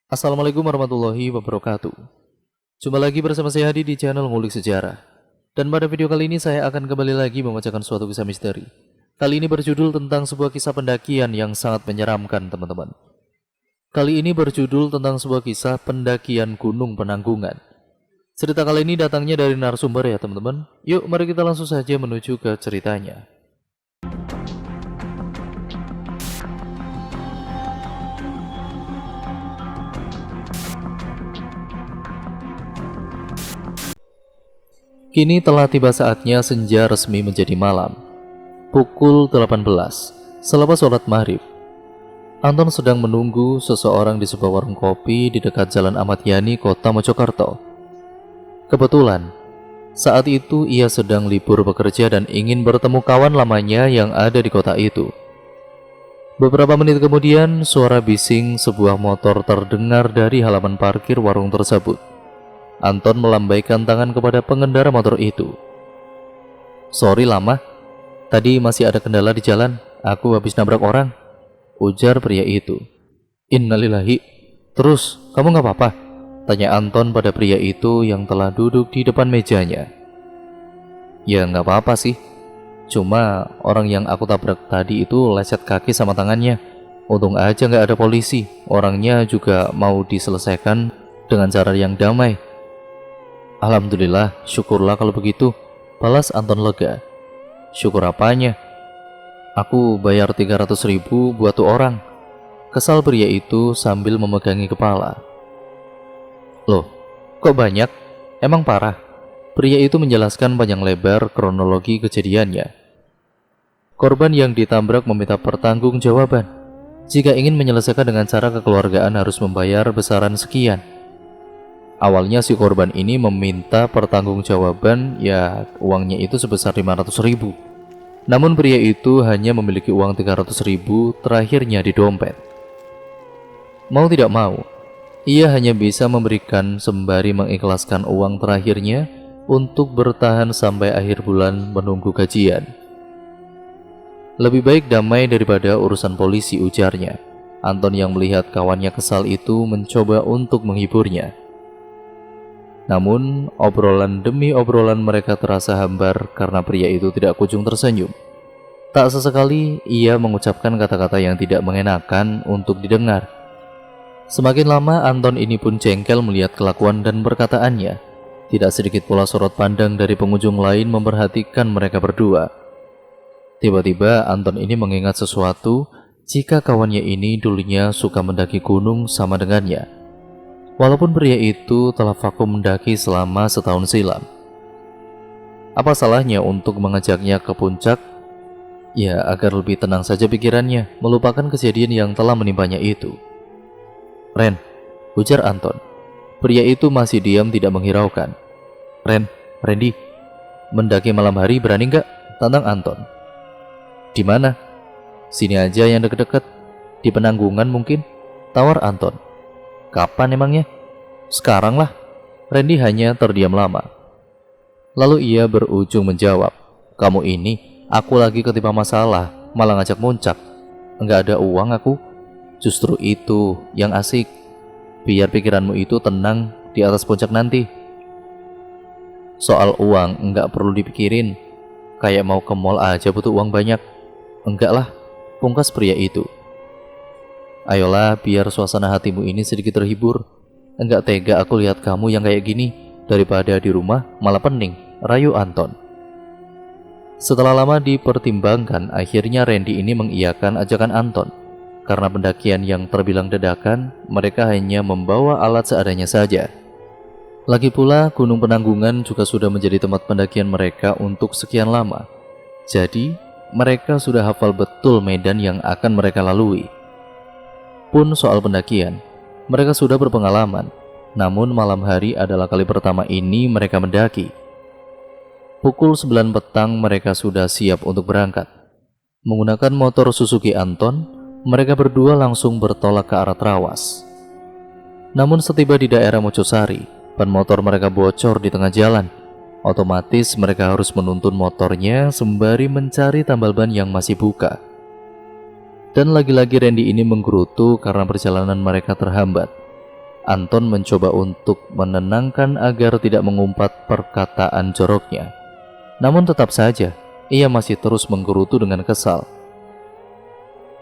Assalamualaikum warahmatullahi wabarakatuh. Jumpa lagi bersama saya Hadi di channel Ngulik Sejarah. Dan pada video kali ini saya akan kembali lagi membacakan suatu kisah misteri. Kali ini berjudul tentang sebuah kisah pendakian yang sangat menyeramkan, teman-teman. Kali ini berjudul tentang sebuah kisah pendakian Gunung Penanggungan. Cerita kali ini datangnya dari narasumber ya, teman-teman. Yuk mari kita langsung saja menuju ke ceritanya. Kini telah tiba saatnya senja resmi menjadi malam. Pukul 18, selepas sholat maghrib. Anton sedang menunggu seseorang di sebuah warung kopi di dekat Jalan Ahmad Yani, Kota Mojokerto. Kebetulan, saat itu ia sedang libur bekerja dan ingin bertemu kawan lamanya yang ada di kota itu. Beberapa menit kemudian, suara bising sebuah motor terdengar dari halaman parkir warung tersebut. Anton melambaikan tangan kepada pengendara motor itu. "Sorry lama, tadi masih ada kendala di jalan, aku habis nabrak orang," ujar pria itu. "Innalillahi, terus kamu gak apa-apa?" tanya Anton pada pria itu yang telah duduk di depan mejanya. "Ya gak apa-apa sih, cuma orang yang aku tabrak tadi itu lecet kaki sama tangannya. Untung aja gak ada polisi, orangnya juga mau diselesaikan dengan cara yang damai." "Alhamdulillah, syukurlah kalau begitu," balas Anton lega. "Syukur apanya? Aku bayar 300.000 buat tuh orang," kesal pria itu sambil memegangi kepala. "Loh, kok banyak? Emang parah?" Pria itu menjelaskan panjang lebar kronologi kejadiannya. Korban yang ditabrak meminta pertanggungjawaban. Jika ingin menyelesaikan dengan cara kekeluargaan harus membayar besaran sekian. Awalnya si korban ini meminta pertanggungjawaban, ya uangnya itu sebesar 500.000. Namun pria itu hanya memiliki uang 300.000 terakhirnya di dompet. Mau tidak mau, ia hanya bisa memberikan sembari mengikhlaskan uang terakhirnya untuk bertahan sampai akhir bulan menunggu gajian. "Lebih baik damai daripada urusan polisi," ujarnya. Anton yang melihat kawannya kesal itu mencoba untuk menghiburnya. Namun, obrolan demi obrolan mereka terasa hambar karena pria itu tidak kunjung tersenyum. Tak sesekali ia mengucapkan kata-kata yang tidak mengenakan untuk didengar. Semakin lama Anton ini pun jengkel melihat kelakuan dan perkataannya. Tidak sedikit pula sorot pandang dari pengunjung lain memperhatikan mereka berdua. Tiba-tiba Anton ini mengingat sesuatu jika kawannya ini dulunya suka mendaki gunung sama dengannya. Walaupun pria itu telah vakum mendaki selama setahun silam. Apa salahnya untuk mengajaknya ke puncak? Ya, agar lebih tenang saja pikirannya, melupakan kejadian yang telah menimpanya itu. "Ren," ujar Anton. Pria itu masih diam tidak menghiraukan. Randy, mendaki malam hari berani nggak?" tantang Anton. "Di mana?" "Sini aja yang deket-deket. Di Penanggungan mungkin," tawar Anton. "Kapan emangnya?" "Sekarang lah." Randy hanya terdiam lama. Lalu ia berujung menjawab, "Kamu ini, aku lagi ketimpa masalah, malah ngajak muncak. Enggak ada uang aku." "Justru itu yang asik. Biar pikiranmu itu tenang di atas puncak nanti. Soal uang enggak perlu dipikirin. Kayak mau ke mall aja butuh uang banyak." "Enggak lah," pungkas pria itu. "Ayolah, biar suasana hatimu ini sedikit terhibur. Enggak tega aku lihat kamu yang kayak gini. Daripada di rumah malah pening," rayu Anton. Setelah lama dipertimbangkan, akhirnya Randy ini mengiyakan ajakan Anton. Karena pendakian yang terbilang dadakan, mereka hanya membawa alat seadanya saja. Lagi pula, Gunung Penanggungan juga sudah menjadi tempat pendakian mereka untuk sekian lama. Jadi, mereka sudah hafal betul medan yang akan mereka lalui. Pun soal pendakian, mereka sudah berpengalaman. Namun malam hari adalah kali pertama ini mereka mendaki. Pukul 9 petang mereka sudah siap untuk berangkat. Menggunakan motor Suzuki Anton, mereka berdua langsung bertolak ke arah Trawas. Namun setiba di daerah Mojosari, ban motor mereka bocor di tengah jalan. Otomatis mereka harus menuntun motornya sembari mencari tambal ban yang masih buka. Dan lagi-lagi Randy ini menggerutu karena perjalanan mereka terhambat. Anton mencoba untuk menenangkan agar tidak mengumpat perkataan joroknya. Namun tetap saja, ia masih terus menggerutu dengan kesal.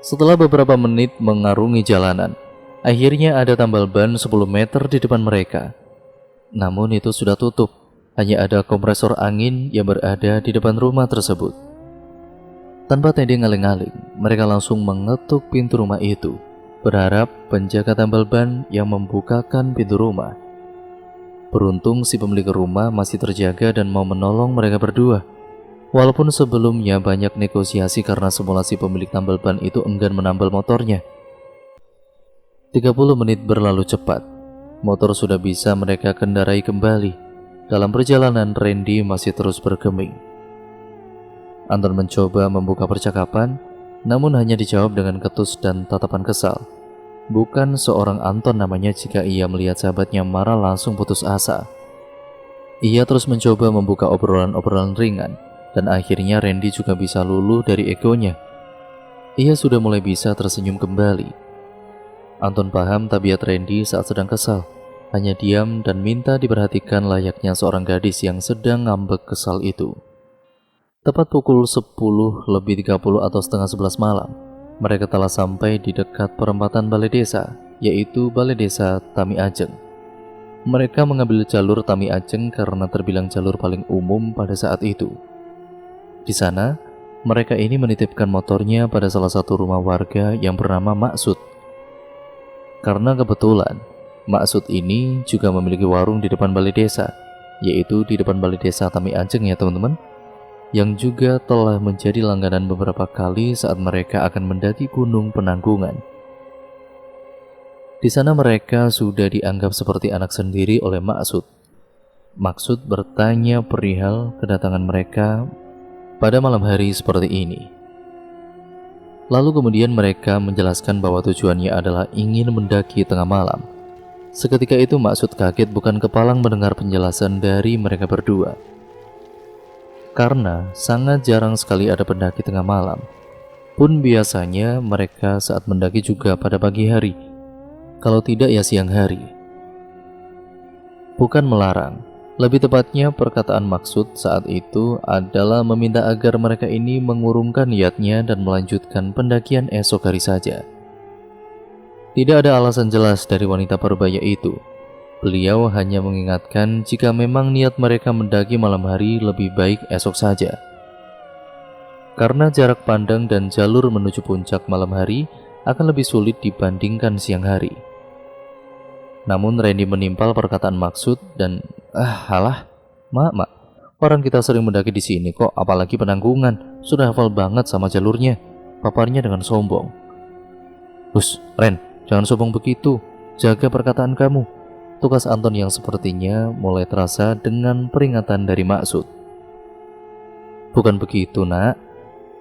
Setelah beberapa menit mengarungi jalanan, akhirnya ada tambal ban 10 meter di depan mereka. Namun itu sudah tutup, hanya ada kompresor angin yang berada di depan rumah tersebut. Tanpa tedeng ngaling-ngaling, mereka langsung mengetuk pintu rumah itu, berharap penjaga tambal ban yang membukakan pintu rumah. Beruntung si pemilik rumah masih terjaga dan mau menolong mereka berdua. Walaupun sebelumnya banyak negosiasi karena semula si pemilik tambal ban itu enggan menambal motornya. 30 menit berlalu cepat. Motor sudah bisa mereka kendarai kembali. Dalam perjalanan, Randy masih terus bergeming. Anton mencoba membuka percakapan, namun hanya dijawab dengan ketus dan tatapan kesal. Bukan seorang Anton namanya jika ia melihat sahabatnya marah langsung putus asa. Ia terus mencoba membuka obrolan-obrolan ringan, dan akhirnya Randy juga bisa luluh dari egonya. Ia sudah mulai bisa tersenyum kembali. Anton paham tabiat Randy saat sedang kesal, hanya diam dan minta diperhatikan layaknya seorang gadis yang sedang ngambek kesal itu. Tepat pukul 10:30 atau setengah 11 malam, mereka telah sampai di dekat perempatan balai desa, yaitu Balai Desa Tami Ajeng. Mereka mengambil jalur Tami Ajeng karena terbilang jalur paling umum pada saat itu. Di sana, mereka ini menitipkan motornya pada salah satu rumah warga yang bernama Maksud. Karena kebetulan, Maksud ini juga memiliki warung di depan balai desa, yaitu di depan Balai Desa Tami Ajeng ya teman-teman, yang juga telah menjadi langganan beberapa kali saat mereka akan mendaki Gunung Penanggungan. Di sana mereka sudah dianggap seperti anak sendiri oleh Maksud. Maksud bertanya perihal kedatangan mereka pada malam hari seperti ini. Lalu kemudian mereka menjelaskan bahwa tujuannya adalah ingin mendaki tengah malam. Seketika itu Maksud kaget bukan kepalang mendengar penjelasan dari mereka berdua. Karena sangat jarang sekali ada pendaki tengah malam. Pun biasanya mereka saat mendaki juga pada pagi hari. Kalau tidak ya siang hari. Bukan melarang. Lebih tepatnya perkataan Maksud saat itu adalah meminta agar mereka ini mengurungkan niatnya dan melanjutkan pendakian esok hari saja. Tidak ada alasan jelas dari wanita parubaya itu. Beliau hanya mengingatkan jika memang niat mereka mendaki malam hari lebih baik esok saja. Karena jarak pandang dan jalur menuju puncak malam hari akan lebih sulit dibandingkan siang hari. Namun Randy menimpal perkataan Maksud dan halah, mak, orang kita sering mendaki di sini kok, apalagi Penanggungan, sudah hafal banget sama jalurnya, paparnya dengan sombong. Hus, Ren, jangan sombong begitu, jaga perkataan kamu. Tugas Anton yang sepertinya mulai terasa dengan peringatan dari Maksud. Bukan begitu nak,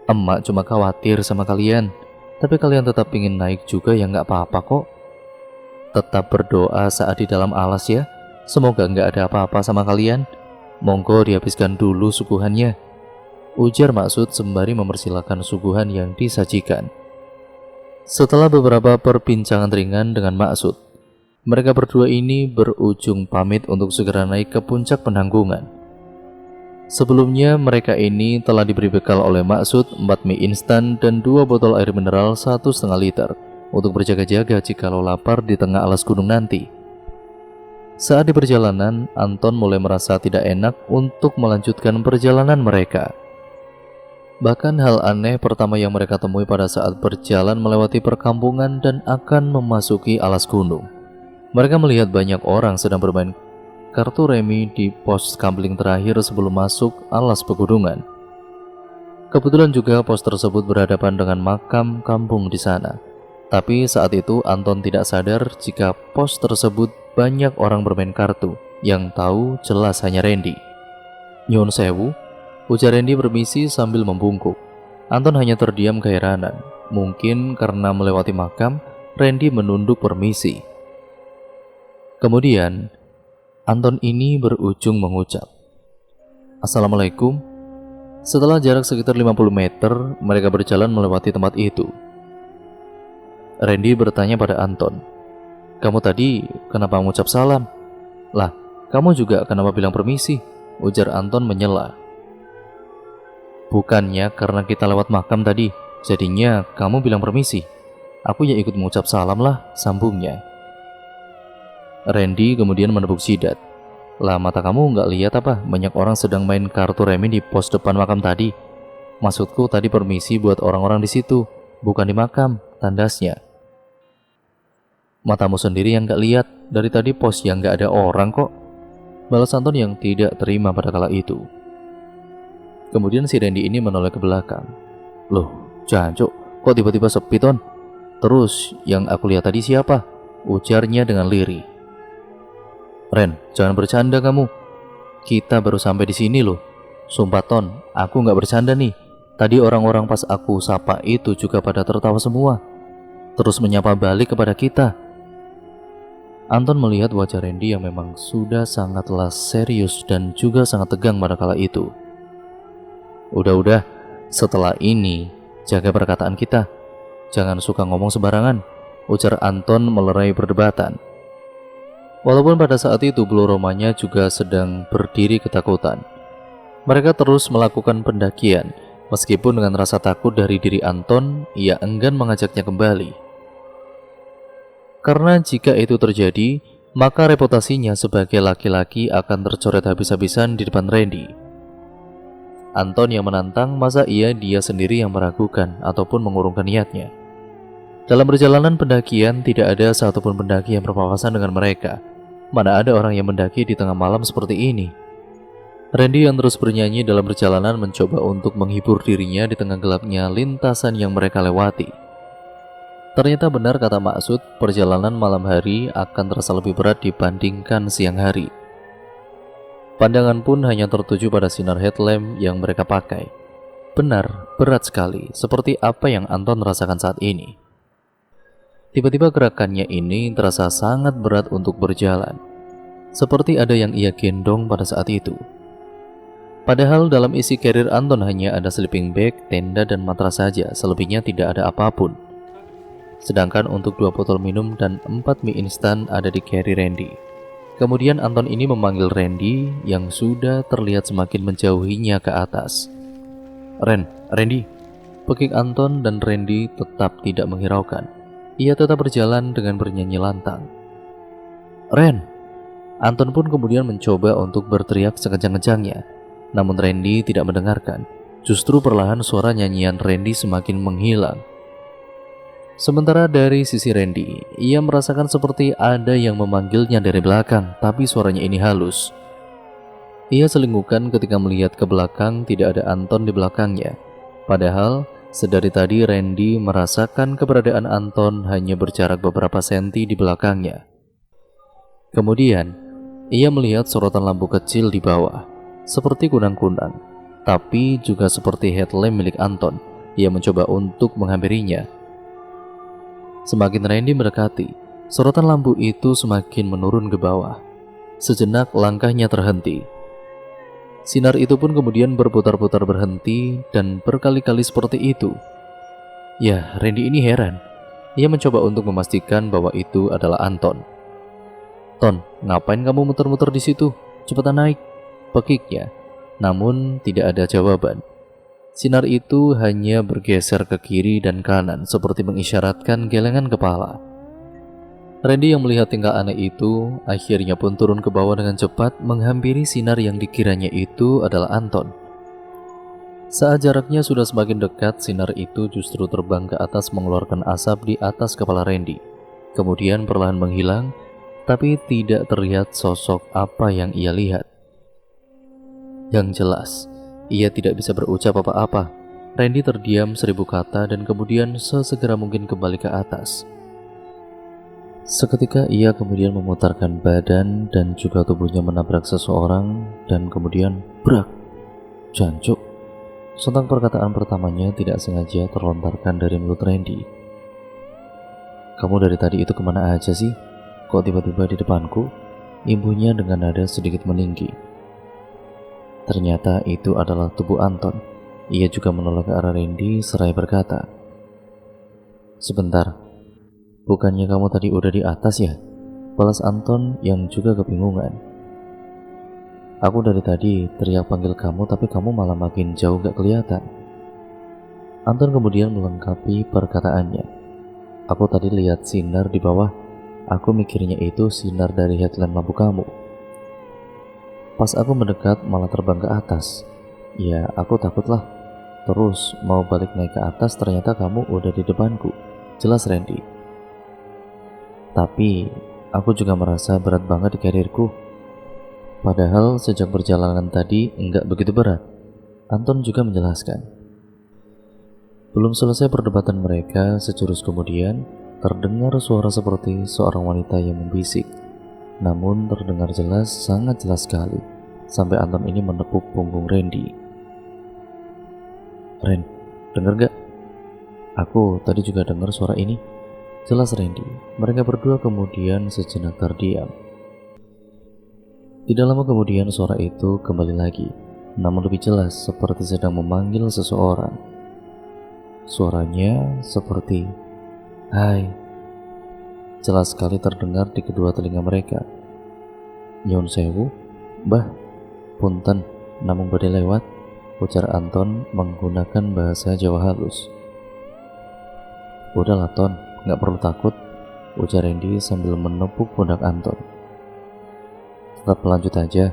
emak cuma khawatir sama kalian, tapi kalian tetap ingin naik juga ya nggak apa-apa kok. Tetap berdoa saat di dalam alas ya, semoga nggak ada apa-apa sama kalian. Monggo dihabiskan dulu suguhannya, ujar Maksud sembari mempersilahkan suguhan yang disajikan. Setelah beberapa perbincangan ringan dengan Maksud, mereka berdua ini berujung pamit untuk segera naik ke puncak Penanggungan. Sebelumnya mereka ini telah diberi bekal oleh Maksud 4 mie instan dan 2 botol air mineral 1,5 liter untuk berjaga-jaga jikalau lapar di tengah alas gunung nanti. Saat di perjalanan, Anton mulai merasa tidak enak untuk melanjutkan perjalanan mereka. Bahkan hal aneh pertama yang mereka temui pada saat berjalan melewati perkampungan dan akan memasuki alas gunung. Mereka melihat banyak orang sedang bermain kartu remi di pos kampling terakhir sebelum masuk alas pegunungan. Kebetulan juga pos tersebut berhadapan dengan makam kampung di sana. Tapi saat itu Anton tidak sadar jika pos tersebut banyak orang bermain kartu, yang tahu jelas hanya Randy. Nyun sewu, ujar Randy bermisi sambil membungkuk. Anton hanya terdiam keheranan. Mungkin karena melewati makam, Randy menunduk permisi. Kemudian, Anton ini berujung mengucap, "Assalamualaikum." Setelah jarak sekitar 50 meter, mereka berjalan melewati tempat itu. Randy bertanya pada Anton, kamu tadi kenapa mengucap salam? Lah, kamu juga kenapa bilang permisi? Ujar Anton menyela. Bukannya karena kita lewat makam tadi, jadinya kamu bilang permisi. Aku ya ikut mengucap salam lah, sambungnya. Randy kemudian menepuk jidat. Lah, mata kamu nggak lihat apa? Banyak orang sedang main kartu remi di pos depan makam tadi. Maksudku tadi permisi buat orang-orang di situ, bukan di makam, tandasnya. Matamu sendiri yang nggak lihat, dari tadi pos yang nggak ada orang kok. Balas Anton yang tidak terima pada kala itu. Kemudian si Randy ini menoleh ke belakang. Loh, jancuk, kok tiba-tiba sepi, Ton? Terus yang aku lihat tadi siapa? Ujarnya dengan lirih. Ren, jangan bercanda kamu. Kita baru sampai di sini loh. Sumpah Ton, aku nggak bercanda nih. Tadi orang-orang pas aku sapa itu juga pada tertawa semua. Terus menyapa balik kepada kita. Anton melihat wajah Randy yang memang sudah sangatlah serius dan juga sangat tegang pada kala itu. Udah, setelah ini jaga perkataan kita. Jangan suka ngomong sembarangan, ujar Anton melerai perdebatan. Walaupun pada saat itu bulu romanya juga sedang berdiri ketakutan. Mereka terus melakukan pendakian, meskipun dengan rasa takut dari diri Anton, ia enggan mengajaknya kembali. Karena jika itu terjadi, maka reputasinya sebagai laki-laki akan tercoret habis-habisan di depan Randy. Anton yang menantang, masa dia sendiri yang meragukan ataupun mengurungkan niatnya. Dalam perjalanan pendakian, tidak ada satupun pendaki yang berpapasan dengan mereka. Mana ada orang yang mendaki di tengah malam seperti ini. Randy yang terus bernyanyi dalam perjalanan mencoba untuk menghibur dirinya di tengah gelapnya lintasan yang mereka lewati. Ternyata benar kata Maksud, perjalanan malam hari akan terasa lebih berat dibandingkan siang hari. Pandangan pun hanya tertuju pada sinar headlamp yang mereka pakai. Benar, berat sekali, seperti apa yang Anton rasakan saat ini. Tiba-tiba gerakannya ini terasa sangat berat untuk berjalan, seperti ada yang ia gendong pada saat itu. Padahal dalam isi carrier Anton hanya ada sleeping bag, tenda, dan matras saja, selebihnya tidak ada apapun. Sedangkan untuk 2 botol minum dan 4 mie instan ada di carry Randy. Kemudian Anton ini memanggil Randy yang sudah terlihat semakin menjauhinya ke atas. Randy. Pekik Anton dan Randy tetap tidak menghiraukan. Ia tetap berjalan dengan bernyanyi lantang. Ren! Anton pun kemudian mencoba untuk berteriak sekencang-kencangnya. Namun Randy tidak mendengarkan. Justru perlahan suara nyanyian Randy semakin menghilang. Sementara dari sisi Randy, ia merasakan seperti ada yang memanggilnya dari belakang, tapi suaranya ini halus. Ia selingkuhkan ketika melihat ke belakang tidak ada Anton di belakangnya. Padahal, sedari tadi Randy merasakan keberadaan Anton hanya berjarak beberapa senti di belakangnya. Kemudian, ia melihat sorotan lampu kecil di bawah, seperti kunang-kunang, tapi juga seperti headlamp milik Anton. Ia mencoba untuk menghampirinya. Semakin Randy mendekati, sorotan lampu itu semakin menurun ke bawah. Sejenak langkahnya terhenti. Sinar itu pun kemudian berputar-putar berhenti dan berkali-kali seperti itu. Ya, Randy ini heran. Ia mencoba untuk memastikan bahwa itu adalah Anton. Ton, ngapain kamu muter-muter di situ? Cepetan naik, pekiknya. Namun tidak ada jawaban. Sinar itu hanya bergeser ke kiri dan kanan seperti mengisyaratkan gelengan kepala. Randy yang melihat tingkah aneh itu akhirnya pun turun ke bawah dengan cepat menghampiri sinar yang dikiranya itu adalah Anton. Saat jaraknya sudah semakin dekat, sinar itu justru terbang ke atas mengeluarkan asap di atas kepala Randy. Kemudian perlahan menghilang, tapi tidak terlihat sosok apa yang ia lihat. Yang jelas, ia tidak bisa berucap apa-apa. Randy terdiam 1000 kata dan kemudian sesegera mungkin kembali ke atas. Seketika ia kemudian memutarkan badan dan juga tubuhnya menabrak seseorang dan kemudian brak. Jancuk. Sontak perkataan pertamanya tidak sengaja terlontarkan dari mulut Randy. Kamu dari tadi itu kemana aja sih? Kok tiba-tiba di depanku? Imbuhnya dengan nada sedikit meninggi. Ternyata itu adalah tubuh Anton. Ia juga menoleh ke arah Randy seraya berkata, Sebentar, bukannya kamu tadi udah di atas ya? balas Anton yang juga kebingungan. Aku dari tadi teriak panggil kamu tapi kamu malah makin jauh gak kelihatan. Anton kemudian melengkapi perkataannya. Aku tadi lihat sinar di bawah, aku mikirnya itu sinar dari headlamp lampu kamu. Pas aku mendekat malah terbang ke atas. Ya aku takutlah. Terus mau balik naik ke atas ternyata kamu udah di depanku. Jelas Randy. Tapi aku juga merasa berat banget di karirku. Padahal sejak perjalanan tadi enggak begitu berat. Anton juga menjelaskan. Belum selesai perdebatan mereka, sejurus kemudian terdengar suara seperti seorang wanita yang membisik. Namun terdengar jelas, sangat jelas sekali. Sampai Anton ini menepuk punggung Randy. Ren, denger gak? Aku tadi juga dengar suara ini. Jelas Randy. Mereka berdua kemudian sejenak terdiam. Tidak lama kemudian suara itu kembali lagi, namun lebih jelas seperti sedang memanggil seseorang. Suaranya seperti, "Hai." Jelas sekali terdengar di kedua telinga mereka. "Nyun sewu, Mbah, punten, namung badhe lewat," ujar Anton menggunakan bahasa Jawa halus. "Udahlah Ton, gak perlu takut," ujar Randy sambil menepuk pundak Anton. "Tetap lanjut aja.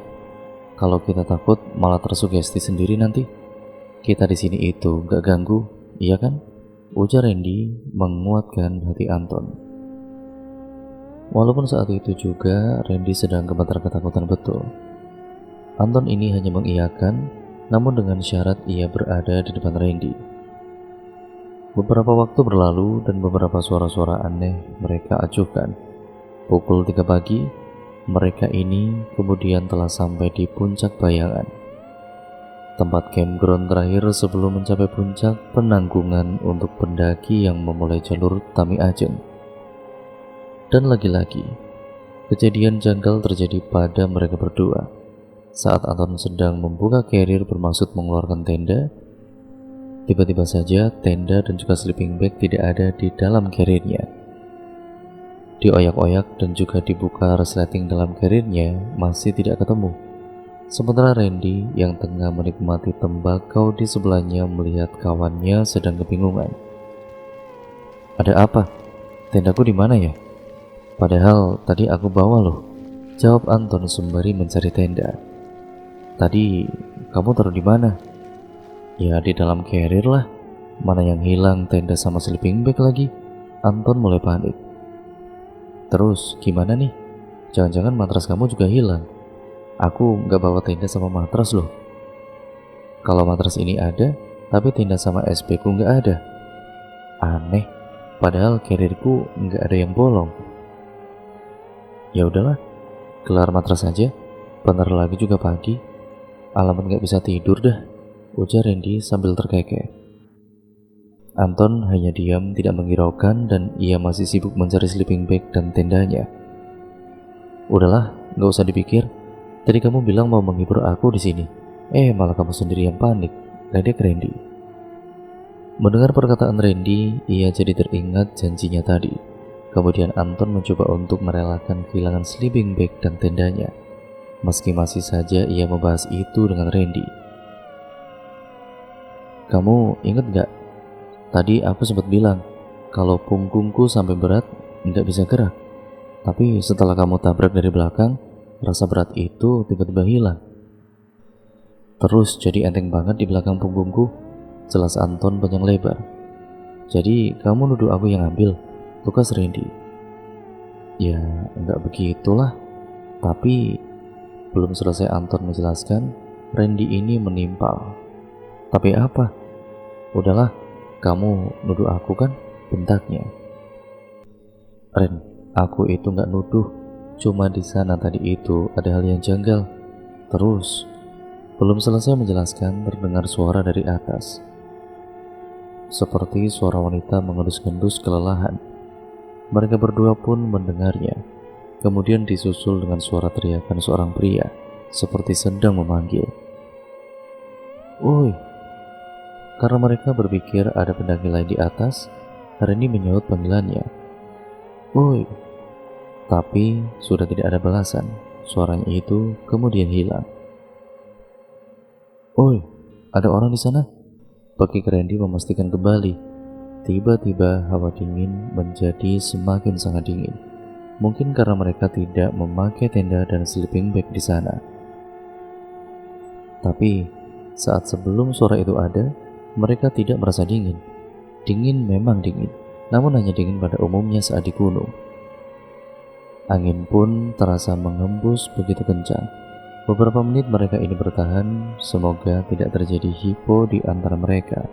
Kalau kita takut malah tersugesti sendiri nanti. Kita di sini itu gak ganggu, iya kan?" ujar Randy menguatkan hati Anton. Walaupun saat itu juga Randy sedang gemetar ketakutan betul. Anton ini hanya mengiyakan, namun dengan syarat ia berada di depan Randy. Beberapa waktu berlalu dan beberapa suara-suara aneh mereka acuhkan. Pukul 3 pagi, mereka ini kemudian telah sampai di puncak bayangan. Tempat campground terakhir sebelum mencapai puncak penanggungan untuk pendaki yang memulai jalur Tami Ajeng. Dan lagi-lagi, kejadian janggal terjadi pada mereka berdua. Saat Anton sedang membuka carrier bermaksud mengeluarkan tenda, tiba-tiba saja tenda dan juga sleeping bag tidak ada di dalam carriernya. Dioyak-oyak dan juga dibuka resleting dalam carriernya masih tidak ketemu. Sementara Randy yang tengah menikmati tembakau di sebelahnya melihat kawannya sedang kebingungan. "Ada apa? Tendaku di mana ya? Padahal tadi aku bawa loh," jawab Anton sembari mencari tenda. "Tadi kamu taruh di mana?" "Ya di dalam carrier lah. Mana yang hilang tenda sama sleeping bag lagi?" Anton mulai panik. "Terus gimana nih? Jangan-jangan matras kamu juga hilang? Aku nggak bawa tenda sama matras loh." "Kalau matras ini ada, tapi tenda sama SP ku nggak ada." "Aneh, padahal carrierku nggak ada yang bolong." "Ya udahlah, gelar matras aja. Bentar lagi juga pagi. Alamat nggak bisa tidur dah," ujar Randy sambil terkekeh. Anton hanya diam tidak menghiraukan dan ia masih sibuk mencari sleeping bag dan tendanya. "Udahlah, nggak usah dipikir. Tadi kamu bilang mau menghibur aku di sini. Malah kamu sendiri yang panik," ledek Randy. Mendengar perkataan Randy, ia jadi teringat janjinya tadi. Kemudian Anton mencoba untuk merelakan kehilangan sleeping bag dan tendanya. Meski masih saja ia membahas itu dengan Randy. "Kamu ingat gak? Tadi aku sempat bilang kalau punggungku sampai berat nggak bisa gerak. Tapi setelah kamu tabrak dari belakang, rasa berat itu tiba-tiba hilang. Terus jadi enteng banget di belakang punggungku," jelas Anton panjang lebar. "Jadi kamu nuduh aku yang ambil?" tukas Randy. "Ya nggak begitulah. Tapi..." Belum selesai Anton menjelaskan, Randy ini menimpal. "Tapi apa?" "Udahlah, kamu nuduh aku kan?" bentaknya. "Ren, aku itu nggak nuduh. Cuma di sana tadi itu ada hal yang janggal." Terus, belum selesai menjelaskan terdengar suara dari atas. Seperti suara wanita mengendus-endus kelelahan. Mereka berdua pun mendengarnya. Kemudian disusul dengan suara teriakan seorang pria, seperti sedang memanggil, "Woi!" Karena mereka berpikir ada pendaki lain di atas, Randy menyaut panggilannya, "Woi!" Tapi sudah tidak ada balasan. Suaranya itu kemudian hilang. "Oi, ada orang di sana?" Bagi Randy memastikan kembali. Tiba-tiba hawa dingin menjadi semakin sangat dingin. Mungkin karena mereka tidak memakai tenda dan sleeping bag di sana. Tapi saat sebelum suara itu ada, mereka tidak merasa dingin. Dingin memang dingin, namun hanya dingin pada umumnya saat di gunung. Angin pun terasa mengembus begitu kencang. Beberapa menit mereka ini bertahan, semoga tidak terjadi hipo di antara mereka.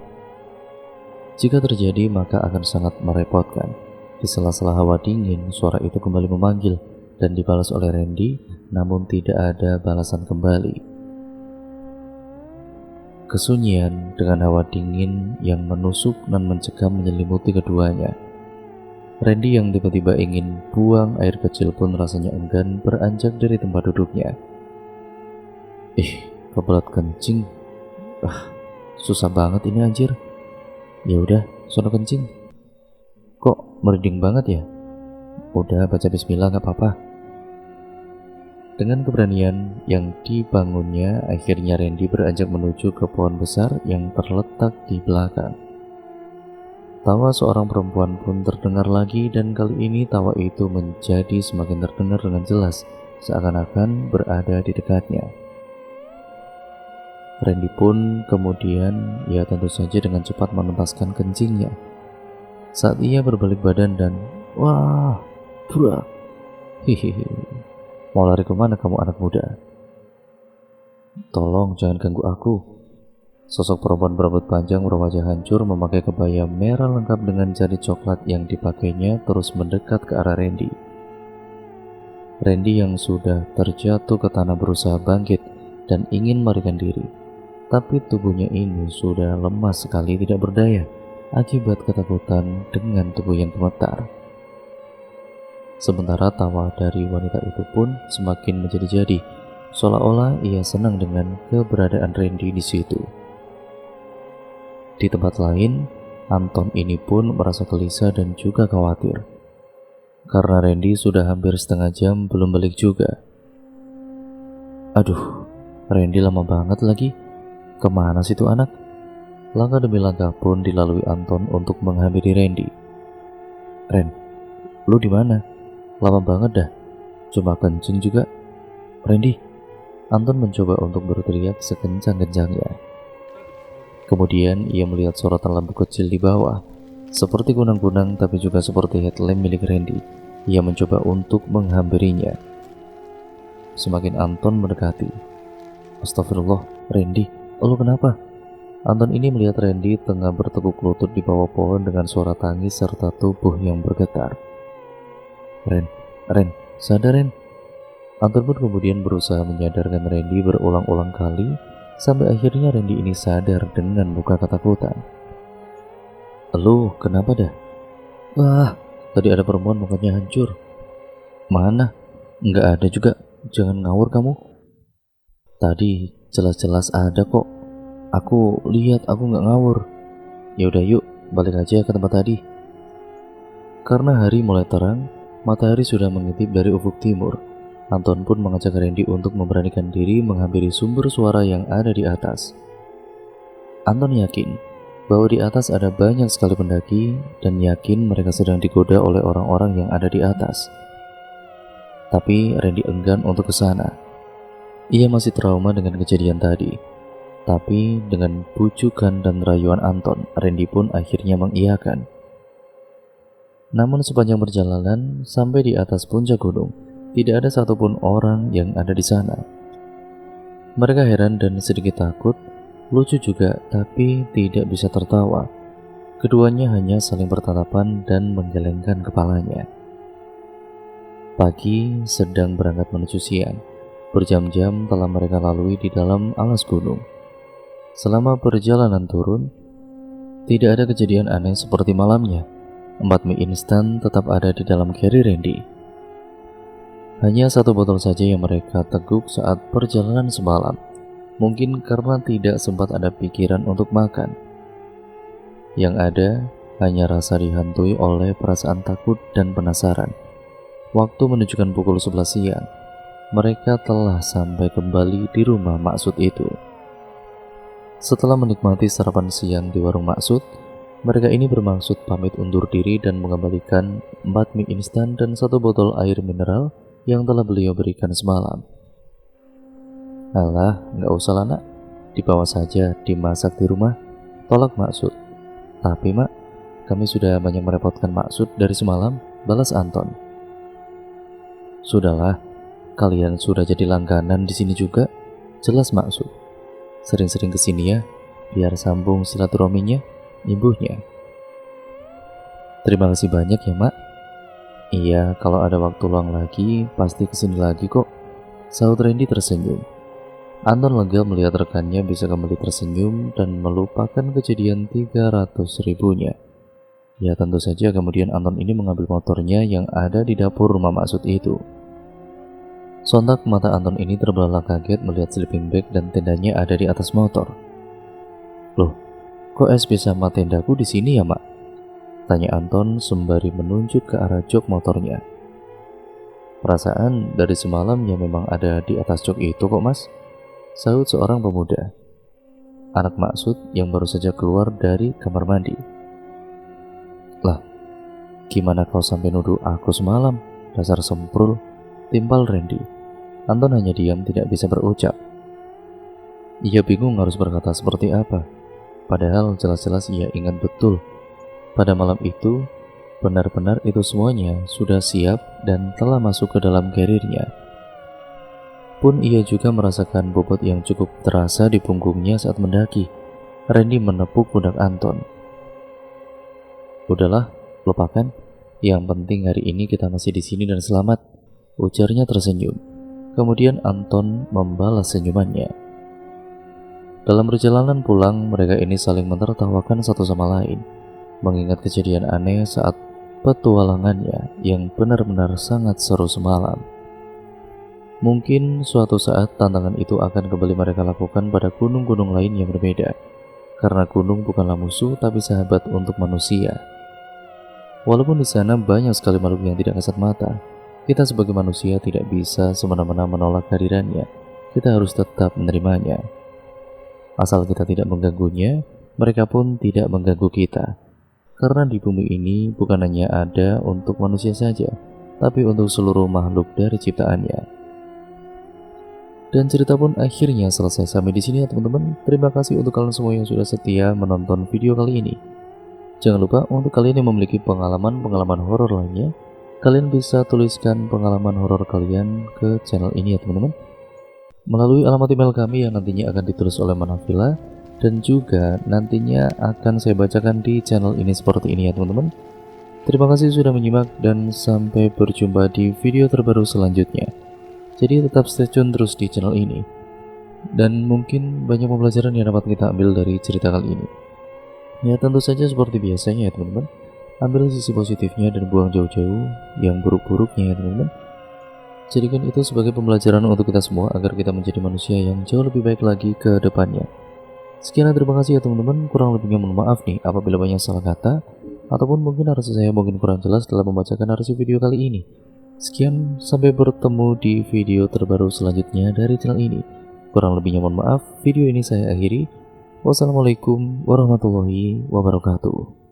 Jika terjadi maka akan sangat merepotkan. Di sela-sela hawa dingin, suara itu kembali memanggil dan dibalas oleh Randy, namun tidak ada balasan kembali. Kesunyian dengan hawa dingin yang menusuk dan mencekam menyelimuti keduanya. Randy yang tiba-tiba ingin buang air kecil pun rasanya enggan beranjak dari tempat duduknya. Kebelet kencing. Susah banget ini anjir. Ya udah, sono kencing. Kok merinding banget ya? Udah baca bismillah gak apa-apa. Dengan keberanian yang dibangunnya, akhirnya Randy beranjak menuju ke pohon besar yang terletak di belakang. Tawa seorang perempuan pun terdengar lagi, dan kali ini tawa itu menjadi semakin terdengar dengan jelas, seakan-akan berada di dekatnya. Randy pun kemudian, ya tentu saja dengan cepat menuntaskan kencingnya. Saat ia berbalik badan dan, wah, brak, hihihi. Mau lari kemana kamu anak muda? Tolong jangan ganggu aku. Sosok perempuan berambut panjang berwajah hancur memakai kebaya merah lengkap dengan jari coklat yang dipakainya terus mendekat ke arah Randy. Randy yang sudah terjatuh ke tanah berusaha bangkit dan ingin melarikan diri. Tapi tubuhnya ini sudah lemas sekali, tidak berdaya akibat ketakutan dengan tubuh yang gemetar. Sementara tawa dari wanita itu pun semakin menjadi-jadi, seolah-olah ia senang dengan keberadaan Randy di situ. Di tempat lain, Anton ini pun merasa gelisah dan juga khawatir, karena Randy sudah hampir setengah jam belum balik juga. Aduh, Randy lama banget lagi. Kemana sih tuh anak? Langkah demi langkah pun dilalui Anton untuk menghampiri Randy. Ren, lu di mana? Lama banget dah, cuma kencing juga. Randy, Anton mencoba untuk berteriak sekencang-kencangnya. Kemudian ia melihat sorotan lampu kecil di bawah, seperti kunang-kunang tapi juga seperti headlamp milik Randy. Ia mencoba untuk menghampirinya. Semakin Anton mendekati. Astagfirullah, Randy, lu kenapa? Anton ini melihat Randy tengah bertekuk lutut di bawah pohon dengan suara tangis serta tubuh yang bergetar. Ren, sadar Ren. Anton pun kemudian berusaha menyadarkan Randy berulang-ulang kali, sampai akhirnya Randy ini sadar dengan muka ketakutan. Lu kenapa dah? Wah, tadi ada perempuan mukanya hancur. Mana? Nggak ada juga, jangan ngawur kamu. Tadi jelas-jelas ada kok. Aku lihat, aku nggak ngawur. Yaudah yuk, balik aja ke tempat tadi. Karena hari mulai terang, matahari sudah mengintip dari ufuk timur. Anton pun mengajak Randy untuk memberanikan diri menghampiri sumber suara yang ada di atas. Anton yakin bahwa di atas ada banyak sekali pendaki dan yakin mereka sedang digoda oleh orang-orang yang ada di atas. Tapi Randy enggan untuk ke sana. Ia masih trauma dengan kejadian tadi. Tapi dengan bujukan dan rayuan Anton, Randy pun akhirnya mengiyakan. Namun sepanjang perjalanan sampai di atas puncak gunung, tidak ada satupun orang yang ada di sana. Mereka heran dan sedikit takut, lucu juga, tapi tidak bisa tertawa. Keduanya hanya saling bertatapan dan menggelengkan kepalanya. Pagi sedang berangkat menuju siang. Berjam-jam telah mereka lalui di dalam alas gunung. Selama perjalanan turun, tidak ada kejadian aneh seperti malamnya. 4 mie instan tetap ada di dalam carry Randy. Hanya 1 botol saja yang mereka teguk saat perjalanan semalam. Mungkin karena tidak sempat ada pikiran untuk makan. Yang ada hanya rasa dihantui oleh perasaan takut dan penasaran. Waktu menunjukkan pukul 11 siang. Mereka telah sampai kembali di rumah Maksud itu. Setelah menikmati sarapan siang di warung Maksud, mereka ini bermaksud pamit undur diri dan mengembalikan 4 mie instan dan 1 botol air mineral yang telah beliau berikan semalam. Alah, nggak usah lah nak, dibawa saja, dimasak di rumah, tolak Maksud. Tapi mak, kami sudah banyak merepotkan Maksud dari semalam, balas Anton. Sudahlah, kalian sudah jadi langganan di sini juga, jelas Maksud. Sering-sering kesini ya, biar sambung silaturahminya, ibunya. Terima kasih banyak ya mak. Iya, kalau ada waktu luang lagi, pasti kesini lagi kok, sahut Randy tersenyum. Anton lega melihat rekannya bisa kembali tersenyum dan melupakan kejadian 300 ribunya. Ya tentu saja kemudian Anton ini mengambil motornya yang ada di dapur rumah Maksud itu. Sontak mata Anton ini terbelalak kaget melihat sleeping bag dan tendanya ada di atas motor. Loh, kok SP sama tendaku di sini ya mak? Tanya Anton sembari menunjuk ke arah jok motornya. Perasaan dari semalam ya memang ada di atas jok itu kok mas, sahut seorang pemuda, anak Maksud yang baru saja keluar dari kamar mandi. Lah, gimana kau sampai nuduh aku semalam, dasar semprul, timpal Randy. Anton hanya diam tidak bisa berucap. Ia bingung harus berkata seperti apa, padahal jelas-jelas ia ingat betul pada malam itu, benar-benar itu semuanya sudah siap dan telah masuk ke dalam karirnya. Pun ia juga merasakan bobot yang cukup terasa di punggungnya saat mendaki. Randy menepuk pundak Anton. Udahlah, lupakan. Yang penting hari ini kita masih di sini dan selamat, ujarnya tersenyum. Kemudian Anton membalas senyumannya. Dalam perjalanan pulang, mereka ini saling menertawakan satu sama lain, mengingat kejadian aneh saat petualangannya yang benar-benar sangat seru semalam. Mungkin suatu saat tantangan itu akan kembali mereka lakukan pada gunung-gunung lain yang berbeda, karena gunung bukanlah musuh tapi sahabat untuk manusia. Walaupun di sana banyak sekali makhluk yang tidak kasat mata, kita sebagai manusia tidak bisa semena-mena menolak kehadirannya. Kita harus tetap menerimanya. Asal kita tidak mengganggunya, mereka pun tidak mengganggu kita. Karena di bumi ini bukan hanya ada untuk manusia saja, tapi untuk seluruh makhluk dari ciptaannya. Dan cerita pun akhirnya selesai sampai di sini ya teman-teman. Terima kasih untuk kalian semua yang sudah setia menonton video kali ini. Jangan lupa untuk kalian yang memiliki pengalaman horor lainnya, kalian bisa tuliskan pengalaman horor kalian ke channel ini ya teman-teman, melalui alamat email kami yang nantinya akan ditulis oleh Manavila, dan juga nantinya akan saya bacakan di channel ini seperti ini ya teman-teman. Terima kasih sudah menyimak dan sampai berjumpa di video terbaru selanjutnya. Jadi tetap stay tune terus di channel ini, dan mungkin banyak pembelajaran yang dapat kita ambil dari cerita kali ini. Ya tentu saja seperti biasanya ya teman-teman, ambil sisi positifnya dan buang jauh-jauh yang buruk-buruknya ya teman-teman. Jadikan itu sebagai pembelajaran untuk kita semua agar kita menjadi manusia yang jauh lebih baik lagi ke depannya. Sekian dan terima kasih ya teman-teman, kurang lebihnya mohon maaf nih apabila banyak salah kata ataupun mungkin narasi saya mungkin kurang jelas dalam membacakan narasi video kali ini. Sekian, sampai bertemu di video terbaru selanjutnya dari channel ini. Kurang lebihnya mohon maaf, video ini saya akhiri. Wassalamualaikum warahmatullahi wabarakatuh.